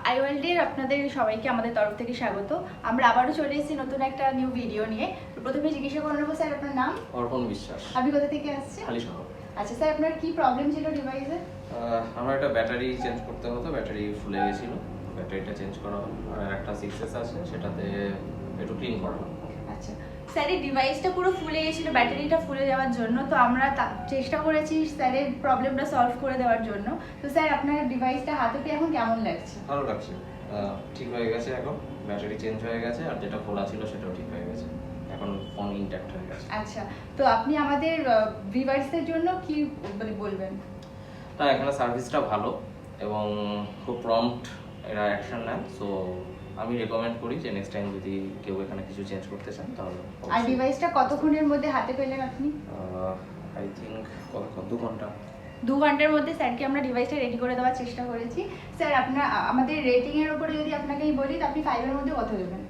আইওয়ার্ল্ডের আপনাদের সবাইকে আমাদের তরফ থেকে স্বাগত। আমরা আবারও চলে এসেছি নতুন একটা নিউ ভিডিও নিয়ে। প্রথমে জিজ্ঞাসা করে নেবো স্যার আপনার নাম? অর্পণ বিশ্বাস। আপনি কোথা থেকে আসছেন? হালিশহর। আচ্ছা স্যার, আপনার কি প্রবলেম ছিল ডিভাইসে? আমার একটা ব্যাটারি চেঞ্জ করতে হতো, ব্যাটারি ফুলে গেছিল, ব্যাটারিটা চেঞ্জ করা হলো। আর একটা 6S আছে, সেটাতে একটু ক্লিন করা হলো। আচ্ছা স্যার, এই ডিভাইসটা পুরো ফুলে গেছিলো ব্যাটারিটা ফুলে যাওয়ার জন্য, তো আমরা চেষ্টা করেছি স্যারের প্রবলেমটা সলভ করে দেওয়ার জন্য। তো স্যার, আপনার ডিভাইসটা হাতে পেয়ে এখন কেমন লাগছে? ভালো লাগছে, ঠিক হয়ে গেছে, এখন ব্যাটারি চেঞ্জ হয়ে গেছে, আর যেটা খোলা ছিল সেটাও ঠিক হয়ে গেছে, এখন ফোন ইনট্যাক্ট হয়ে গেছে। আচ্ছা, তো আপনি আমাদের ভিউয়ার্সদের জন্য কি বলবেন? না, এখানে সার্ভিসটা ভালো এবং খুব প্রম্পট এরা অ্যাকশন নেন। সো আমি রেকমেন্ড করি যে নেক্সট টাইম যদি কেউ এখানে কিছু চেঞ্জ করতে চান তাহলে। আর ডিভাইসটা কতক্ষণের মধ্যে হাতে পেলেন আপনি? আই থিঙ্ক 2 ঘন্টা। 2 ঘন্টার মধ্যে স্যারকে আমরা ডিভাইসটা রেডি করে দেওয়ার চেষ্টা করেছি। স্যার, আপনার আমাদের রেটিংয়ের উপরে যদি আপনাকে বলি, তো আপনি 5 এর মধ্যে কত দেবেন?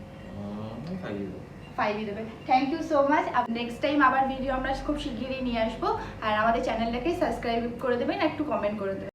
5 দেবেন। Thank you so much. Next time আবার ভিডিও আমরা খুব শিগগিরই নিয়ে আসবো। আর আমাদের চ্যানেলটাকে সাবস্ক্রাইব করে দেবেন, একটু কমেন্ট করে দেবেন।